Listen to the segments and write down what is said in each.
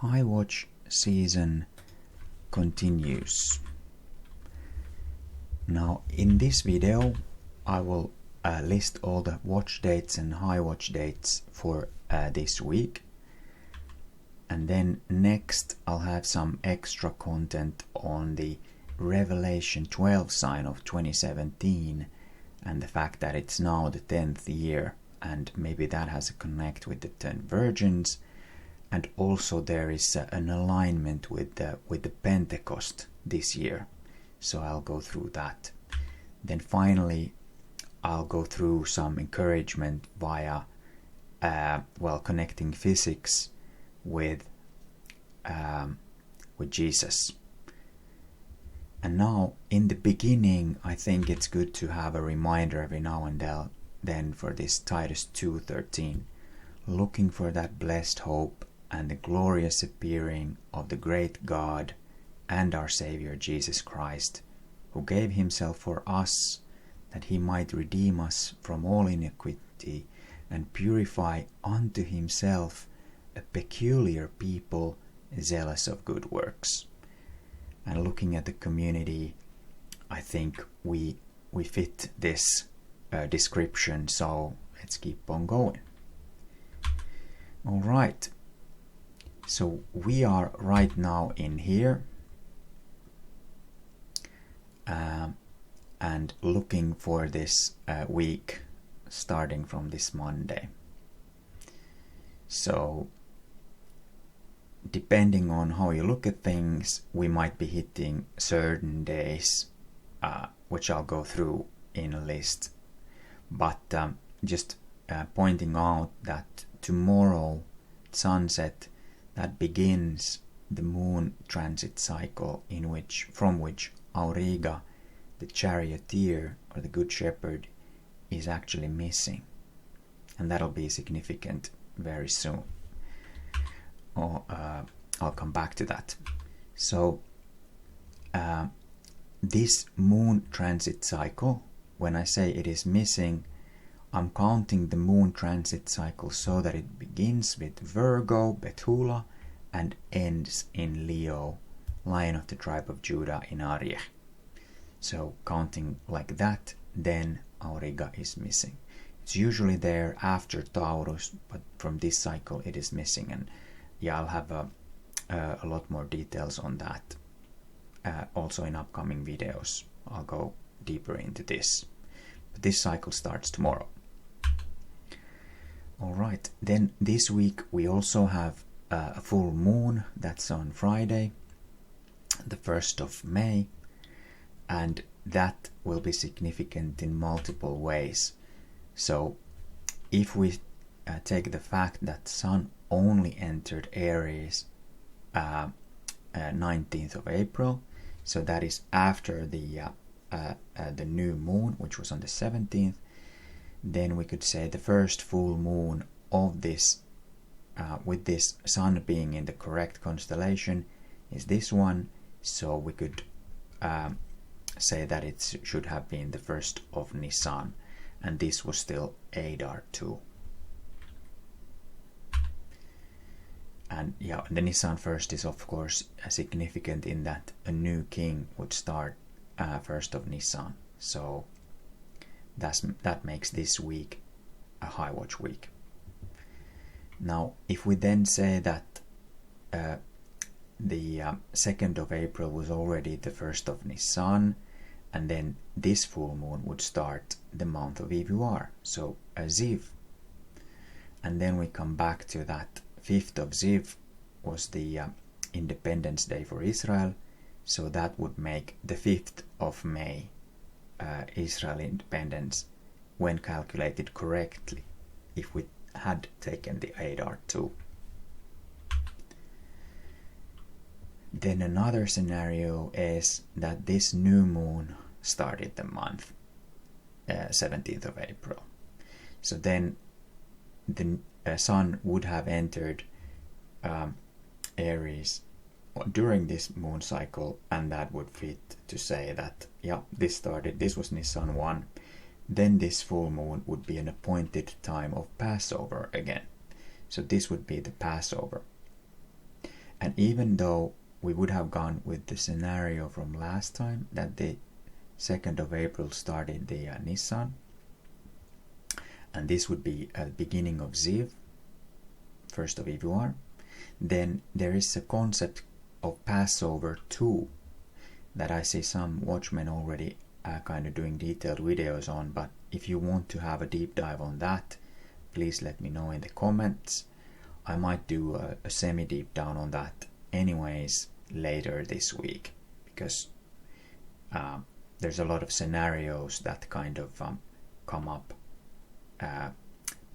High Watch season continues. Now in this video I will list all the watch dates and high watch dates for this week, and then next I'll have some extra content on the Revelation 12 sign of 2017 and the fact that it's now the 10th year, and maybe that has a connect with the 10 virgins. And also there is an alignment with the Pentecost this year, so I'll go through that. Then finally I'll go through some encouragement via connecting physics with Jesus. And now in the beginning I think it's good to have a reminder every now and then for this Titus 2:13, looking for that blessed hope and the glorious appearing of the great God and our Savior Jesus Christ, who gave himself for us, that he might redeem us from all iniquity and purify unto himself a peculiar people zealous of good works. And looking at the community, I think we fit this description, so let's keep on going. All right. So we are right now in here and looking for this week starting from this Monday. So depending on how you look at things, we might be hitting certain days, which I'll go through in a list. But just pointing out that tomorrow sunset, that begins the moon transit cycle from which Auriga, the charioteer or the good shepherd, is actually missing, and that'll be significant very soon. I'll come back to that. So this moon transit cycle, when I say it is missing, I'm counting the moon transit cycle so that it begins with Virgo, Bethula, and ends in Leo, Lion of the tribe of Judah in Aryeh. So counting like that, then Auriga is missing. It's usually there after Taurus, but from this cycle it is missing. And yeah, I'll have a lot more details on that also in upcoming videos. I'll go deeper into this. But this cycle starts tomorrow. Alright, then this week we also have a full moon, that's on Friday, the 1st of May, and that will be significant in multiple ways. So if we take the fact that Sun only entered Aries 19th of April, so that is after the new moon, which was on the 17th, then we could say the first full moon of this, with this Sun being in the correct constellation, is this one. So we could say that it should have been the 1st of Nisan, and this was still Adar 2. And yeah, the Nisan 1st is of course significant in that a new king would start 1st of Nisan. So that makes this week a high watch week. Now if we then say that the 2nd of April was already the 1st of Nisan, and then this full moon would start the month of Ivuar, so Ziv. And then we come back to that 5th of Ziv was the Independence Day for Israel, so that would make the 5th of May Israel independence when calculated correctly, if we had taken the Adar 2. Then another scenario is that this new moon started the month 17th of April. So then the Sun would have entered Aries during this moon cycle, and that would fit to say that yeah, this was Nisan 1, then this full moon would be an appointed time of Passover again. So this would be the Passover. And even though we would have gone with the scenario from last time that the 2nd of April started the Nissan, and this would be at the beginning of Ziv, 1st of Ivuar, then there is a concept of Passover too that I see some watchmen already kind of doing detailed videos on, but if you want to have a deep dive on that, please let me know in the comments. I might do a semi-deep down on that anyways later this week, because there's a lot of scenarios that kind of come up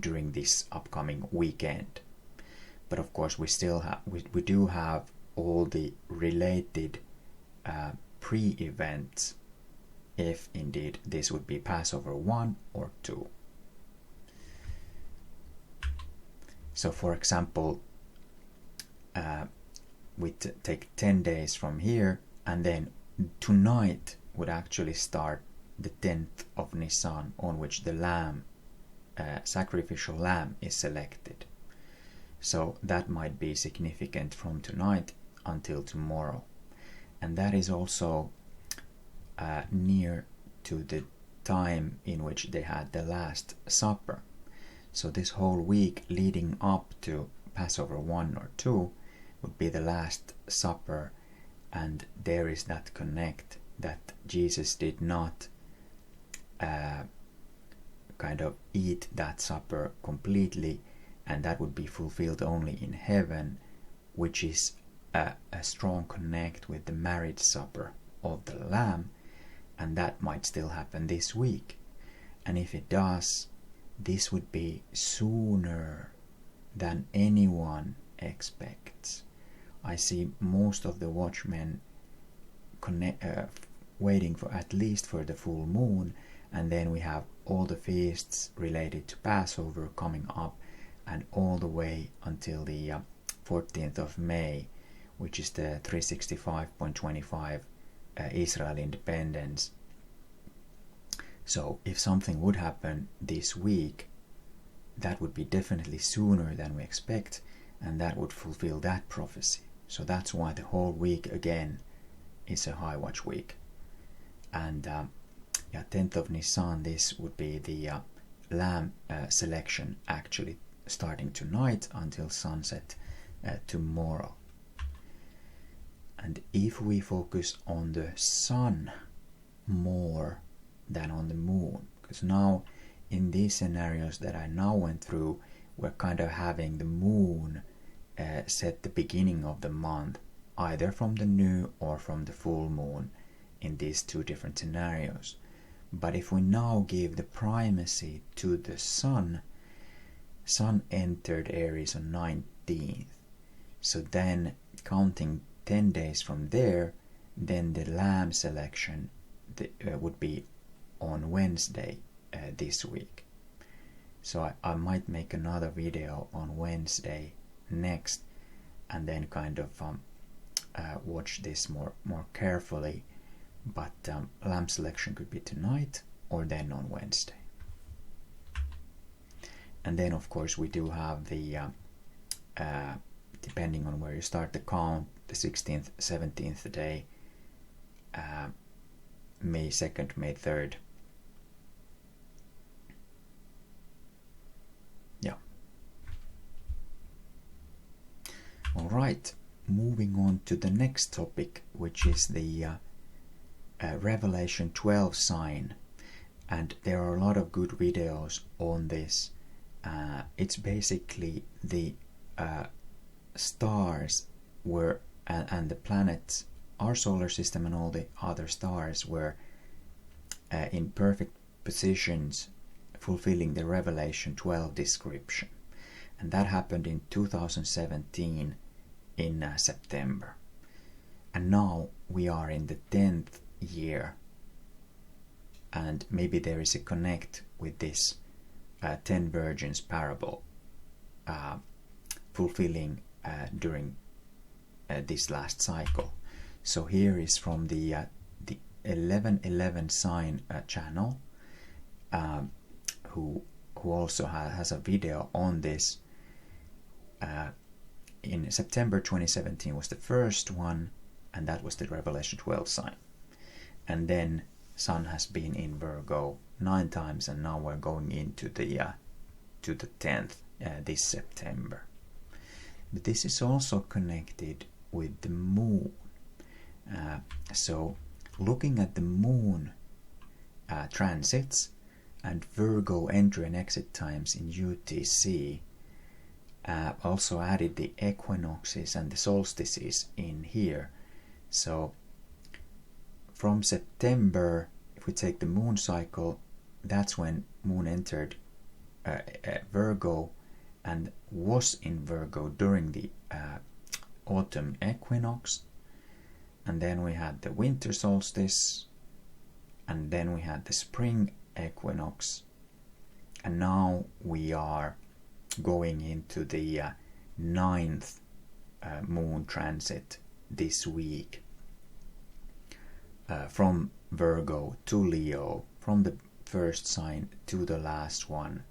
during this upcoming weekend. But of course we still have we do have all the related pre-events, if indeed this would be Passover 1 or 2. So for example, we take 10 days from here, and then tonight would actually start the 10th of Nisan, on which the lamb, sacrificial lamb, is selected. So that might be significant from tonight until tomorrow. And that is also near to the time in which they had the Last Supper. So this whole week leading up to Passover 1 or 2 would be the Last Supper, and there is that connect that Jesus did not kind of eat that supper completely, and that would be fulfilled only in heaven, which is a strong connect with the marriage supper of the Lamb, and that might still happen this week. And if it does, this would be sooner than anyone expects. I see most of the watchmen waiting for at least for the full moon, and then we have all the feasts related to Passover coming up, and all the way until the 14th of May, which is the 365.25 Israel independence. So if something would happen this week, that would be definitely sooner than we expect, and that would fulfill that prophecy. So that's why the whole week again is a high watch week. And 10th of Nisan, this would be the lamb selection actually starting tonight until sunset tomorrow. And if we focus on the sun more than on the moon, because now in these scenarios that I now went through, we're kind of having the moon set the beginning of the month, either from the new or from the full moon in these two different scenarios. But if we now give the primacy to the sun entered Aries on 19th, so then counting 10 days from there, then the lamb selection would be on Wednesday this week. So I might make another video on Wednesday next, and then kind of watch this more carefully. But lamb selection could be tonight or then on Wednesday. And then of course we do have the depending on where you start the count, the 16th, 17th day, May 2nd, May 3rd. Yeah. Alright, moving on to the next topic, which is the Revelation 12 sign. And there are a lot of good videos on this. It's basically the stars were and the planets, our solar system and all the other stars were in perfect positions fulfilling the Revelation 12 description. And that happened in 2017 in September. And now we are in the 10th year, and maybe there is a connect with this 10 virgins parable fulfilling during this last cycle. So here is from the 1111 sign channel, who also has a video on this, in September 2017 was the first one, and that was the Revelation 12 sign. And then Sun has been in Virgo 9 times, and now we're going into the to the 10th this September. But this is also connected with the moon. So looking at the moon transits and Virgo entry and exit times in UTC, also added the equinoxes and the solstices in here. So from September, if we take the moon cycle, that's when moon entered Virgo and was in Virgo during the autumn equinox. And then we had the winter solstice, and then we had the spring equinox, and now we are going into the 9th moon transit this week, from Virgo to Leo, from the first sign to the last one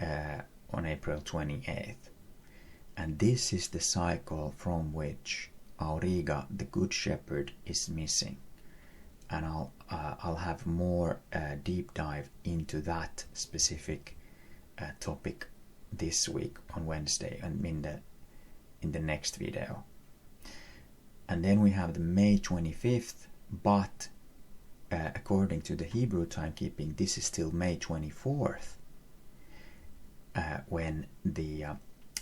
on April 28th. And this is the cycle from which Auriga, the Good Shepherd, is missing. And I'll have more deep dive into that specific topic this week on Wednesday and in the next video. And then we have the May 25th, but according to the Hebrew timekeeping, this is still May 24th when the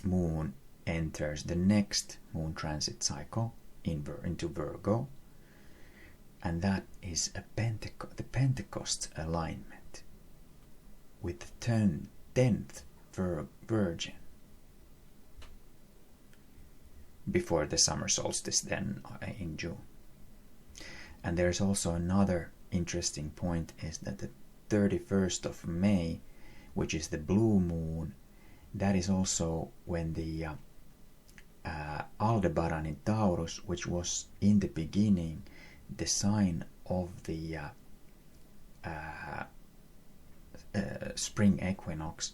moon enters the next moon transit cycle into Virgo, and that is the Pentecost alignment with the 10th Virgin before the summer solstice then in June. And there's also another interesting point, is that the 31st of May, which is the blue moon, that is also when the Aldebaran in Taurus, which was in the beginning the sign of the spring equinox,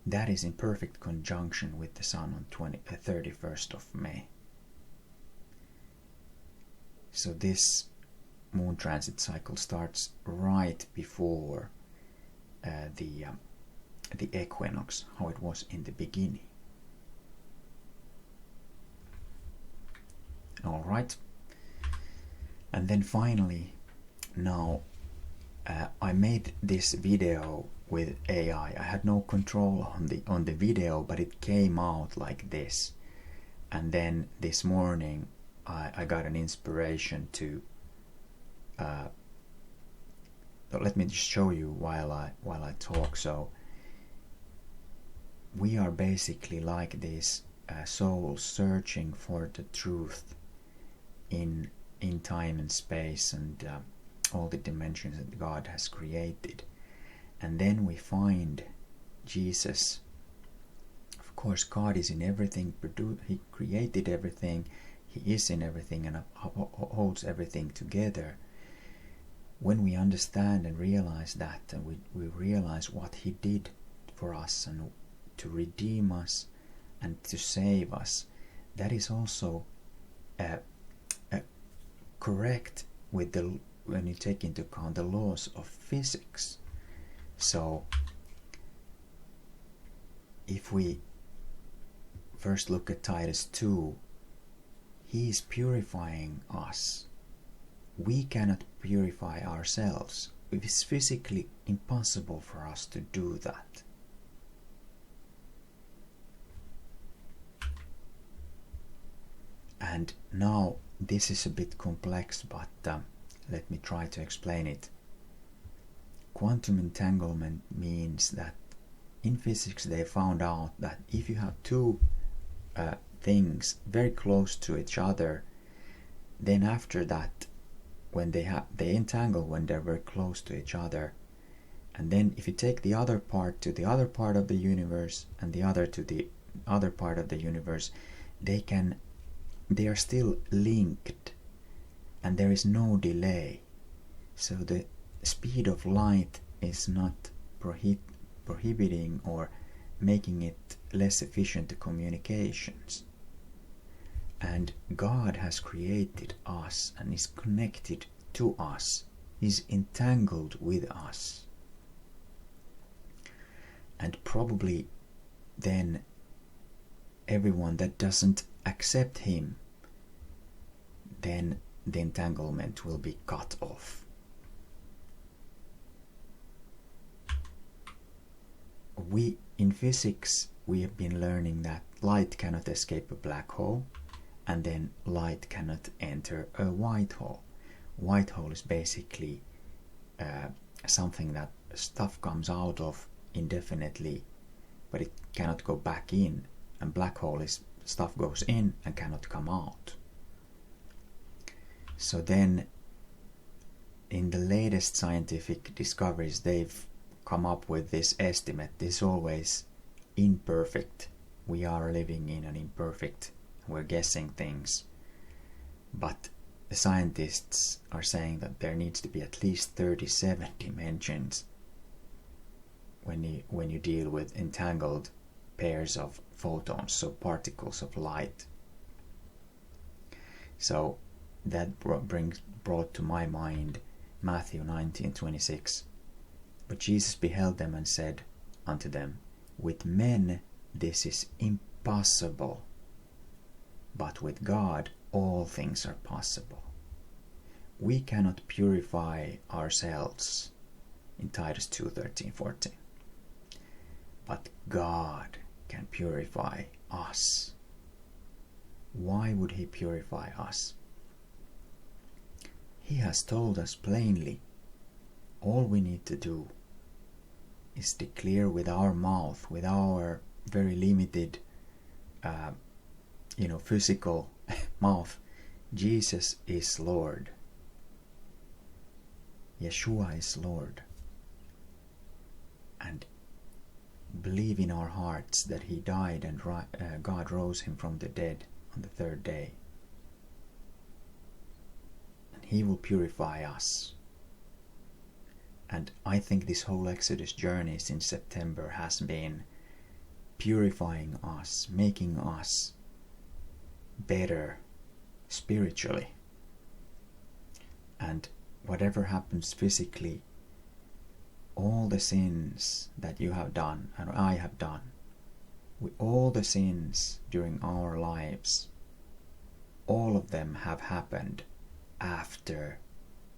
that is in perfect conjunction with the sun on 31st of May. So this moon transit cycle starts right before the equinox, how it was in the beginning. All right. And then finally, now I made this video with AI. I had no control on the video, but it came out like this. And then this morning I got an inspiration to let me just show you while I talk. So we are basically like these souls searching for the truth in time and space and all the dimensions that God has created. And then we find Jesus. Of course, God is in everything. He created everything. He is in everything and holds everything together. When we understand and realize that, and we realize what He did for us and to redeem us and to save us, that is also correct with when you take into account the laws of physics. So if we first look at Titus 2, He is purifying us. We cannot purify ourselves. It is physically impossible for us to do that. And now this is a bit complex, but let me try to explain it. Quantum entanglement means that in physics they found out that if you have two things very close to each other, then after that, when they entangle when they're very close to each other, and then if you take the other part to the other part of the universe and the other to the other part of the universe, they are still linked and there is no delay. So the speed of light is not prohibiting or making it less efficient to communications. And God has created us and is connected to us, is entangled with us. And probably then everyone that doesn't accept him, then the entanglement will be cut off. In physics, we have been learning that light cannot escape a black hole, and then light cannot enter a white hole. White hole is basically something that stuff comes out of indefinitely, but it cannot go back in, and black hole is stuff goes in and cannot come out. So then in the latest scientific discoveries, they've come up with this estimate. This is always imperfect. We are living in an imperfect, we're guessing things, but the scientists are saying that there needs to be at least 37 dimensions when you deal with entangled pairs of photons, so particles of light. So that brought to my mind Matthew 19:26. But Jesus beheld them and said unto them, with men this is impossible, but with God all things are possible. We cannot purify ourselves in Titus 2:13-14, but God can purify us. Why would he purify us? He has told us plainly. All we need to do is declare with our mouth, with our very limited physical mouth, Jesus is Lord. Yeshua is Lord. And believe in our hearts that he died and God rose him from the dead on the third day. And he will purify us. And I think this whole Exodus journey since September has been purifying us, making us better spiritually. And whatever happens physically, all the sins that you have done and I have done, all the sins during our lives, all of them have happened after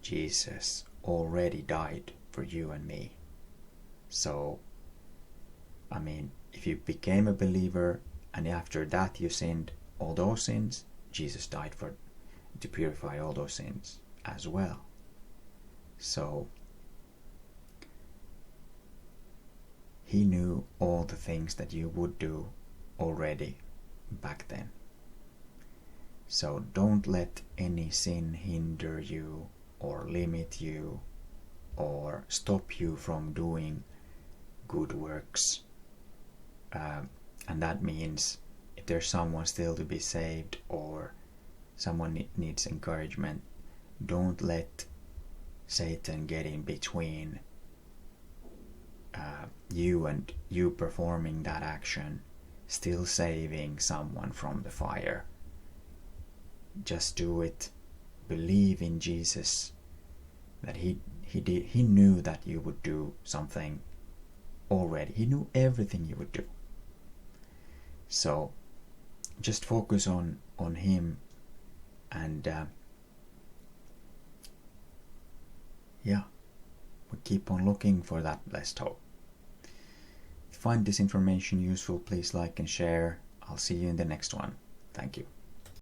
Jesus already died for you and me. So, I mean, if you became a believer and after that you sinned, all those sins, Jesus died to purify all those sins as well. So, he knew all the things that you would do already back then. So don't let any sin hinder you or limit you or stop you from doing good works. And that means if there's someone still to be saved or someone needs encouragement, don't let Satan get in between you and you performing that action, still saving someone from the fire. Just do it. Believe in Jesus, that he knew that you would do something already. He knew everything you would do. So just focus on him and we keep on looking for that blessed hope. If you find this information useful, please like and share. I'll see you in the next one. Thank you.